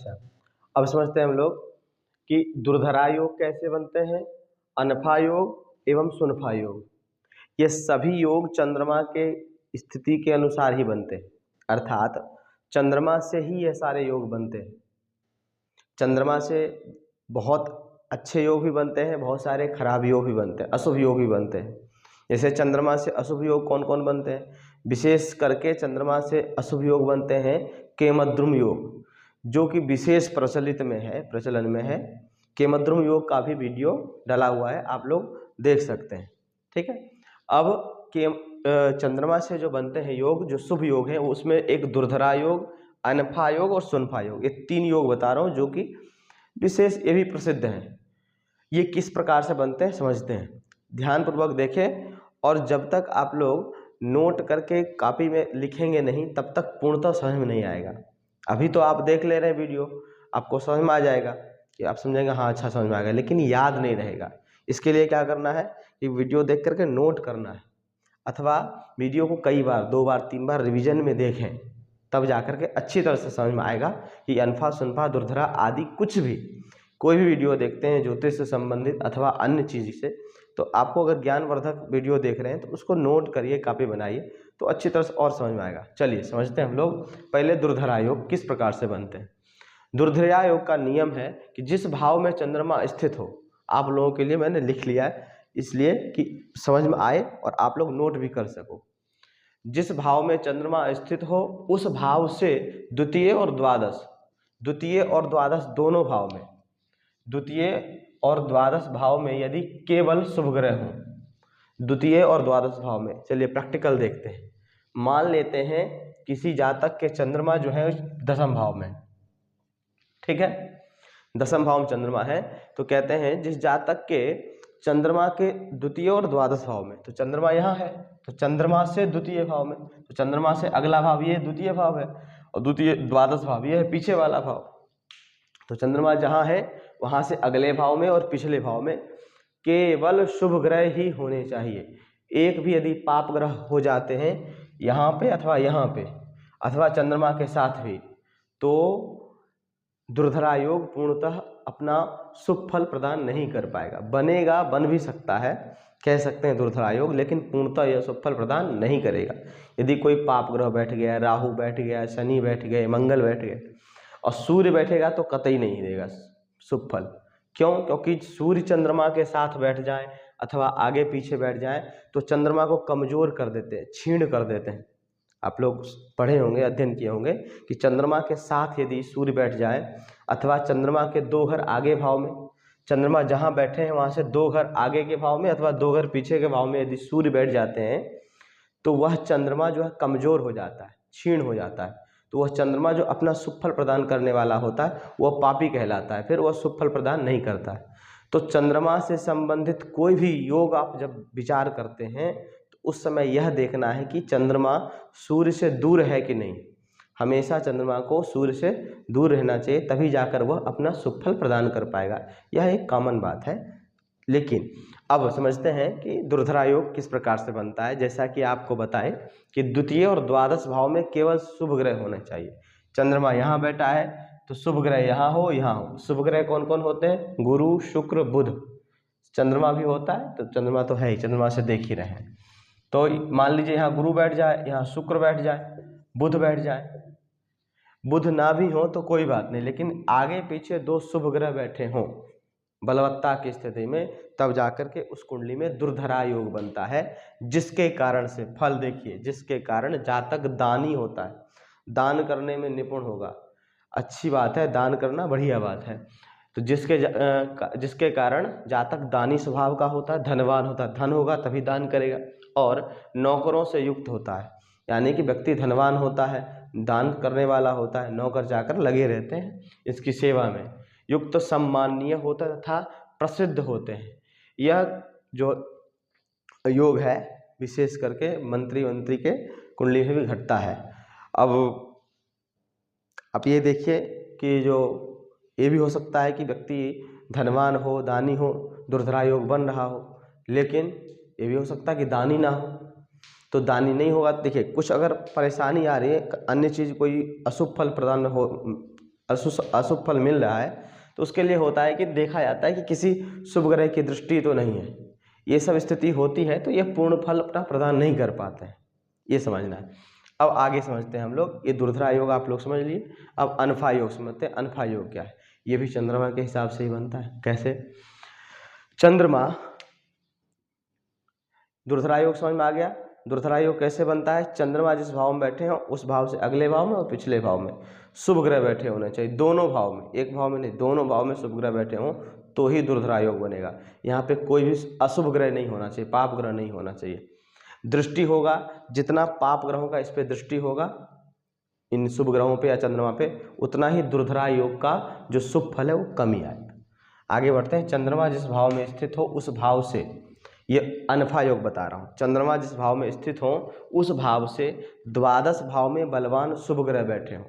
अच्छा, अब समझते हैं हम लोग कि दुर्धरा योग कैसे बनते हैं, अनफा योग एवं सुनफा योग। ये सभी योग चंद्रमा के स्थिति के अनुसार ही बनते हैं, अर्थात चंद्रमा से ही ये सारे योग बनते हैं। चंद्रमा से बहुत अच्छे योग भी बनते हैं, बहुत सारे खराब योग भी बनते हैं, अशुभ योग भी बनते हैं। जैसे चंद्रमा से अशुभ योग कौन कौन बनते हैं, विशेष करके चंद्रमा से अशुभ योग बनते हैं केमद्रुम योग, जो कि विशेष प्रचलन में है। केमद्रुम योग का भी वीडियो डाला हुआ है, आप लोग देख सकते हैं। ठीक है, अब चंद्रमा से जो बनते हैं योग, जो शुभ योग है, उसमें एक दुर्धरा योग, अनफा योग और सुनफा योग, ये 3 योग बता रहा हूँ जो कि विशेष, ये भी प्रसिद्ध हैं। ये किस प्रकार से बनते हैं समझते हैं, ध्यानपूर्वक देखें। और जब तक आप लोग नोट करके कॉपी में लिखेंगे नहीं, तब तक पूर्णतः समझ में नहीं आएगा। अभी तो आप देख ले रहे हैं वीडियो, आपको समझ में आ जाएगा कि आप समझेंगे हाँ अच्छा समझ में आ गया, लेकिन याद नहीं रहेगा। इसके लिए क्या करना है कि वीडियो देख करके नोट करना है, अथवा वीडियो को कई बार, 2 बार 3 बार रिवीजन में देखें, तब जाकर के अच्छी तरह से समझ में आएगा कि अनफा सुनफा दुर्धरा आदि कुछ भी, कोई भी वीडियो देखते हैं ज्योतिष से संबंधित अथवा अन्य चीज़ से, तो आपको अगर ज्ञानवर्धक वीडियो देख रहे हैं तो उसको नोट करिए, कॉपी बनाइए, तो अच्छी तरह से और समझ में आएगा। चलिए समझते हैं हम लोग पहले दुर्धरा योग किस प्रकार से बनते हैं। दुर्धरा योग का नियम है कि जिस भाव में चंद्रमा स्थित हो, आप लोगों के लिए मैंने लिख लिया है इसलिए कि समझ में आए और आप लोग नोट भी कर सको। जिस भाव में चंद्रमा स्थित हो उस भाव से द्वितीय और द्वादश दोनों भाव में, द्वितीय और द्वादश भाव में यदि केवल शुभ ग्रह हो, द्वितीय और द्वादश भाव में, चलिए प्रैक्टिकल देखते हैं। मान लेते हैं किसी जातक के चंद्रमा जो है दशम भाव में, ठीक है, दशम भाव में चंद्रमा है, तो कहते हैं जिस जातक के चंद्रमा के द्वितीय और द्वादश भाव में, तो चंद्रमा यहाँ है तो चंद्रमा से द्वितीय भाव में, तो चंद्रमा से अगला भाव ये द्वितीय भाव है और द्वितीय द्वादश भाव ये है पीछे वाला भाव। तो चंद्रमा जहाँ है वहाँ से अगले भाव में और पिछले भाव में केवल शुभ ग्रह ही होने चाहिए। एक भी यदि पाप ग्रह हो जाते हैं यहाँ पे अथवा यहाँ पे अथवा चंद्रमा के साथ भी, तो दुर्धरा योग पूर्णतः अपना शुभ फल प्रदान नहीं कर पाएगा। बनेगा, बन भी सकता है, कह सकते हैं दुर्धरा योग, लेकिन पूर्णतः यह शुभ फल प्रदान नहीं करेगा। यदि कोई पाप ग्रह बैठ गया, राहु बैठ गया, शनि बैठ गए, मंगल बैठ गए और सूर्य बैठेगा तो कतई नहीं देगा शुभ फल। क्यों? क्योंकि सूर्य चंद्रमा के साथ बैठ जाए अथवा आगे पीछे बैठ जाए तो चंद्रमा को कमजोर कर देते हैं, क्षीण कर देते हैं। आप लोग पढ़े होंगे, अध्ययन किए होंगे कि चंद्रमा के साथ यदि सूर्य बैठ जाए अथवा चंद्रमा के 2 घर आगे भाव में, चंद्रमा जहाँ बैठे हैं वहाँ से 2 घर आगे के भाव में अथवा 2 घर पीछे के भाव में यदि सूर्य बैठ जाते हैं तो वह चंद्रमा जो है कमजोर हो जाता है, क्षीण हो जाता है। तो वह चंद्रमा जो अपना शुभ फल प्रदान करने वाला होता है वह पापी कहलाता है, फिर वह शुभ फल प्रदान नहीं करता है। तो चंद्रमा से संबंधित कोई भी योग आप जब विचार करते हैं तो उस समय यह देखना है कि चंद्रमा सूर्य से दूर है कि नहीं। हमेशा चंद्रमा को सूर्य से दूर रहना चाहिए, तभी जाकर वह अपना शुभ फल प्रदान कर पाएगा। यह एक कॉमन बात है। लेकिन अब समझते हैं कि दुर्धरा योग किस प्रकार से बनता है। जैसा कि आपको बताएं कि द्वितीय और द्वादश भाव में केवल शुभ ग्रह होने चाहिए। चंद्रमा यहाँ बैठा है तो शुभ ग्रह यहाँ हो, यहाँ हो। शुभ ग्रह कौन कौन होते हैं? गुरु, शुक्र, बुध। चंद्रमा भी होता है, तो चंद्रमा तो है ही, चंद्रमा से देख ही रहे हैं। तो मान लीजिए यहाँ गुरु बैठ जाए, यहाँ शुक्र बैठ जाए, बुध बैठ जाए। बुध ना भी हो तो कोई बात नहीं, लेकिन आगे पीछे 2 शुभ ग्रह बैठे हों बलवत्ता की स्थिति में, तब जाकर के उस कुंडली में दुर्धरा योग बनता है। जिसके कारण से फल देखिए, जिसके कारण जातक दानी होता है, दान करने में निपुण होगा। अच्छी बात है, दान करना बढ़िया बात है। तो जिसके कारण जातक दानी स्वभाव का होता है, धनवान होता है, धन होगा तभी दान करेगा। और नौकरों से युक्त होता है, यानी कि व्यक्ति धनवान होता है, दान करने वाला होता है, नौकर जाकर लगे रहते हैं इसकी सेवा में, युक्त सम्माननीय होता है तथा प्रसिद्ध होते हैं। यह जो योग है विशेष करके मंत्री के कुंडली में भी घटता है। अब आप ये देखिए कि जो ये भी हो सकता है कि व्यक्ति धनवान हो, दानी हो, दुर्धरा योग बन रहा हो, लेकिन ये भी हो सकता है कि दानी ना हो। तो दानी नहीं होगा, देखिए कुछ अगर परेशानी आ रही है, अन्य चीज़ कोई अशुभ फल प्रदान हो अशुभ फल मिल रहा है तो उसके लिए होता है कि देखा जाता है कि किसी शुभ ग्रह की दृष्टि तो नहीं है। ये सब स्थिति होती है तो ये पूर्ण फल अपना प्रदान नहीं कर पाते हैं, ये समझना है। अब आगे समझते हैं हम लोग। ये दुर्धरा योग आप लोग समझ लिए। अब अनफा योग समझते हैं। अनफा योग क्या है? ये भी चंद्रमा के हिसाब से ही बनता है। कैसे? चंद्रमा, दुर्धरा योग समझ में आ गया। दुर्धरा योग कैसे बनता है? चंद्रमा जिस भाव में बैठे हो उस भाव से अगले भाव में और पिछले भाव में शुभ ग्रह बैठे होने चाहिए। दोनों भाव में, एक भाव में नहीं, दोनों भाव में शुभ ग्रह बैठे हों तो ही दुर्धरा योग बनेगा। यहाँ पे कोई भी अशुभ ग्रह नहीं होना चाहिए, पाप ग्रह नहीं होना चाहिए। दृष्टि होगा, जितना पाप ग्रहों का इस पे दृष्टि होगा, इन शुभ ग्रहों पे या चंद्रमा पे, उतना ही दुर्धरा योग का जो शुभ फल है वो कम ही आएगा। आगे बढ़ते हैं। चंद्रमा जिस भाव में स्थित हो उस भाव से, ये अनफा योग बता रहा हूँ, चंद्रमा जिस भाव में स्थित हो उस भाव से द्वादश भाव में बलवान शुभ ग्रह बैठे हों।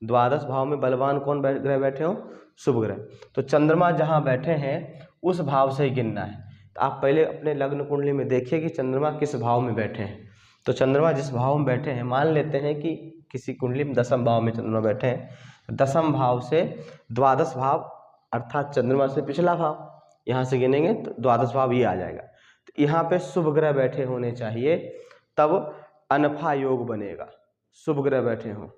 द्वादश भाव में बलवान कौन ग्रह बैठे हों? शुभ ग्रह। तो चंद्रमा जहाँ बैठे हैं उस भाव से ही गिनना है। तो आप पहले अपने लग्न कुंडली में देखिए कि चंद्रमा किस भाव में बैठे हैं। तो चंद्रमा जिस भाव में बैठे हैं, मान लेते हैं कि किसी कुंडली में दसम भाव में चंद्रमा बैठे हैं, दसम भाव से द्वादश भाव अर्थात चंद्रमा से पिछला भाव, यहाँ से गिनेंगे तो द्वादश भाव ये आ जाएगा। तो यहाँ पे शुभ ग्रह बैठे होने चाहिए, तब अनफा योग बनेगा। शुभ ग्रह बैठे हों।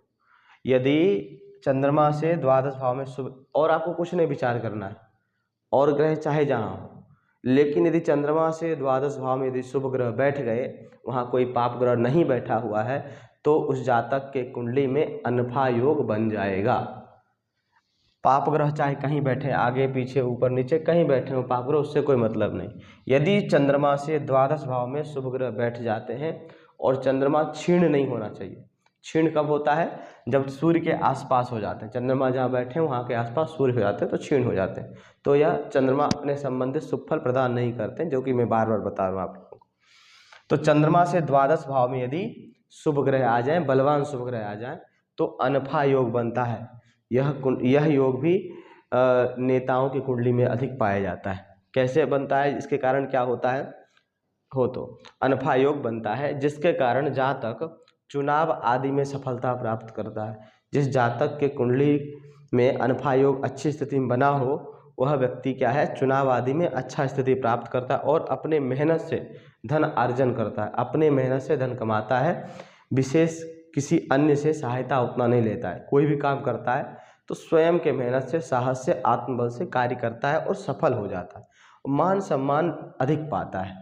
यदि चंद्रमा से द्वादश भाव में शुभ, और आपको कुछ नहीं विचार करना है, और ग्रह चाहे जहाँ हो, लेकिन यदि चंद्रमा से द्वादश भाव में यदि शुभ ग्रह बैठ गए, वहाँ कोई पाप ग्रह नहीं बैठा हुआ है, तो उस जातक के कुंडली में अनफा योग बन जाएगा। पाप ग्रह चाहे कहीं बैठे, आगे पीछे ऊपर नीचे कहीं बैठे हो पाप ग्रह, उससे कोई मतलब नहीं। यदि चंद्रमा से द्वादश भाव में शुभ ग्रह बैठ जाते हैं, और चंद्रमा क्षीण नहीं होना चाहिए। क्षीण कब होता है? जब सूर्य के आसपास हो जाते हैं। चंद्रमा जहाँ बैठे हैं वहाँ के आसपास सूर्य हो जाते हैं तो क्षीण हो जाते हैं। तो यह चंद्रमा अपने संबंधित शुभ फल प्रदान नहीं करते, जो कि मैं बार बार बता रहा हूँ आप लोगों को। तो चंद्रमा से द्वादश भाव में यदि शुभ ग्रह आ जाए, बलवान शुभ ग्रह आ जाए, तो अनफा योग बनता है। यह योग भी नेताओं की कुंडली में अधिक पाया जाता है। कैसे बनता है? इसके कारण क्या होता है? तो अनफा योग बनता है जिसके कारण जातक चुनाव आदि में सफलता प्राप्त करता है। जिस जातक के कुंडली में अनफा योग अच्छी स्थिति में बना हो, वह व्यक्ति क्या है? चुनाव आदि में अच्छा स्थिति प्राप्त करता है और अपने मेहनत से धन अर्जन करता है, अपने मेहनत से धन कमाता है। विशेष किसी अन्य से सहायता उतना नहीं लेता है। कोई भी काम करता है तो स्वयं के मेहनत से, साहस से, आत्मबल से कार्य करता है और सफल हो जाता है। मान सम्मान अधिक पाता है।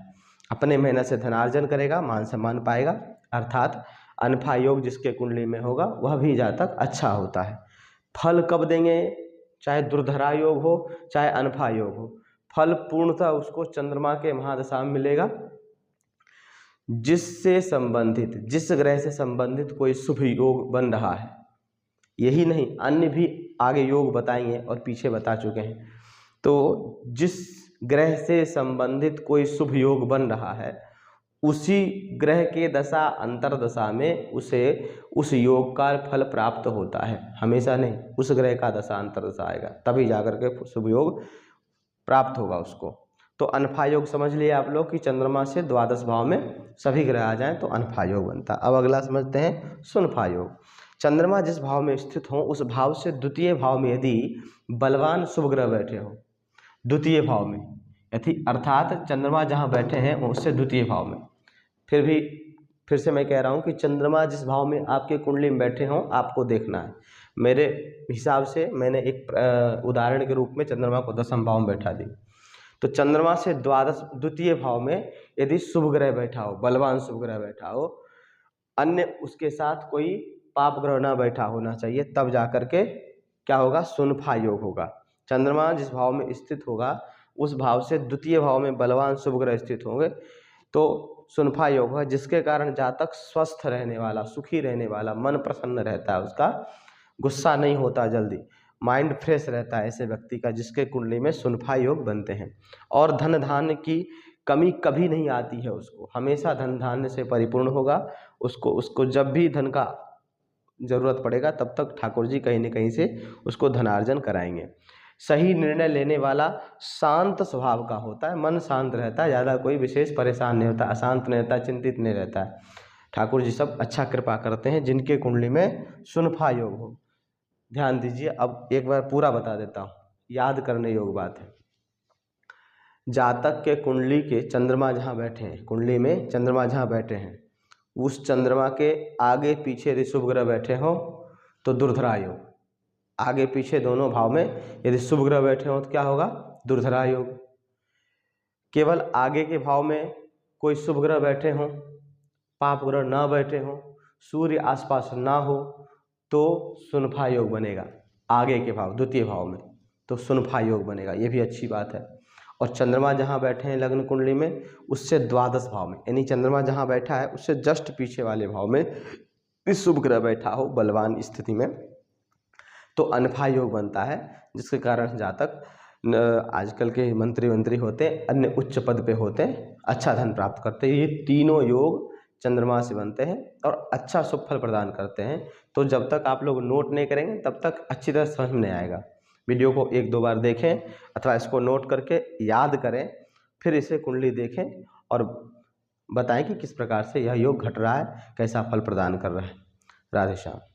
अपने मेहनत से धनार्जन करेगा, मान सम्मान पाएगा। अर्थात अनफा योग जिसके कुंडली में होगा वह भी जातक अच्छा होता है। फल कब देंगे? चाहे दुर्धरा योग हो चाहे अनफा योग हो, फल पूर्णतः उसको चंद्रमा के महादशा में मिलेगा। जिससे संबंधित, जिस ग्रह से संबंधित कोई शुभ योग बन रहा है, यही नहीं अन्य भी आगे योग बताएंगे और पीछे बता चुके हैं। तो जिस ग्रह से संबंधित कोई शुभ योग बन रहा है, उसी ग्रह के दशा अंतरदशा में उसे उस योग का फल प्राप्त होता है। हमेशा नहीं, उस ग्रह का दशा अंतरदशा आएगा तभी जाकर के शुभ योग प्राप्त होगा उसको। तो अनफा योग समझ लिए आप लोग कि चंद्रमा से द्वादश भाव में सभी ग्रह आ जाएं तो अनफा योग बनता है। अब अगला समझते हैं सुनफा योग। चंद्रमा जिस भाव में स्थित हो उस भाव से द्वितीय भाव में यदि बलवान शुभ ग्रह बैठे हो, द्वितीय भाव में यदि, अर्थात चंद्रमा जहाँ बैठे हैं उससे द्वितीय भाव में, फिर से मैं कह रहा हूँ कि चंद्रमा जिस भाव में आपके कुंडली में बैठे हों आपको देखना है। मेरे हिसाब से मैंने एक उदाहरण के रूप में चंद्रमा को दसम भाव में बैठा दी। तो चंद्रमा से द्वादश द्वितीय भाव में यदि शुभ ग्रह बैठा हो, बलवान शुभ ग्रह बैठा हो, अन्य उसके साथ कोई पाप ग्रह ना बैठा होना चाहिए, तब जाकर के क्या होगा? सुनफा योग होगा। चंद्रमा जिस भाव में स्थित होगा उस भाव से द्वितीय भाव में बलवान शुभ ग्रह स्थित होंगे तो सुनफा योग है, जिसके कारण जातक स्वस्थ रहने वाला, सुखी रहने वाला, मन प्रसन्न रहता है, उसका गुस्सा नहीं होता जल्दी, माइंड फ्रेश रहता है ऐसे व्यक्ति का जिसके कुंडली में सुनफा योग बनते हैं। और धन धान्य की कमी कभी नहीं आती है, उसको हमेशा धन धान्य से परिपूर्ण होगा। उसको जब भी धन का जरूरत पड़ेगा तब तक ठाकुर जी कहीं न कहीं से उसको धनार्जन कराएंगे। सही निर्णय लेने वाला, शांत स्वभाव का होता है, मन शांत रहता है, ज़्यादा कोई विशेष परेशान नहीं होता, अशांत नहीं रहता, चिंतित नहीं रहता है। ठाकुर जी सब अच्छा कृपा करते हैं जिनके कुंडली में सुनफा योग हो। ध्यान दीजिए, अब एक बार पूरा बता देता हूँ, याद करने योग्य बात है। जातक के कुंडली के चंद्रमा जहाँ बैठे हैं, कुंडली में चंद्रमा जहाँ बैठे हैं, उस चंद्रमा के आगे पीछे यदि शुभ ग्रह बैठे हों तो दुर्धरा योग। आगे पीछे दोनों भाव में यदि शुभ ग्रह बैठे हों तो क्या होगा? दुर्धरा योग। केवल आगे के भाव में कोई शुभ ग्रह बैठे हों, पाप ग्रह ना बैठे हों, सूर्य आसपास ना हो तो सुनफा योग बनेगा। आगे के भाव द्वितीय भाव में तो सुनफा योग बनेगा, ये भी अच्छी बात है। और चंद्रमा जहाँ बैठे हैं लग्न कुंडली में, उससे द्वादश भाव में, यानी चंद्रमा जहाँ बैठा है उससे जस्ट पीछे वाले भाव में भी शुभ ग्रह बैठा हो बलवान स्थिति में तो अनफा योग बनता है, जिसके कारण जातक आजकल के मंत्री होते हैं, अन्य उच्च पद पे होते हैं, अच्छा धन प्राप्त करते हैं। ये तीनों योग चंद्रमा से बनते हैं और अच्छा शुभ फल प्रदान करते हैं। तो जब तक आप लोग नोट नहीं करेंगे तब तक अच्छी तरह समझ में नहीं आएगा। वीडियो को 1-2 बार देखें अथवा इसको नोट करके याद करें, फिर इसे कुंडली देखें और बताएं कि किस प्रकार से यह योग घट रहा है, कैसा फल प्रदान कर रहा है। राधे श्याम।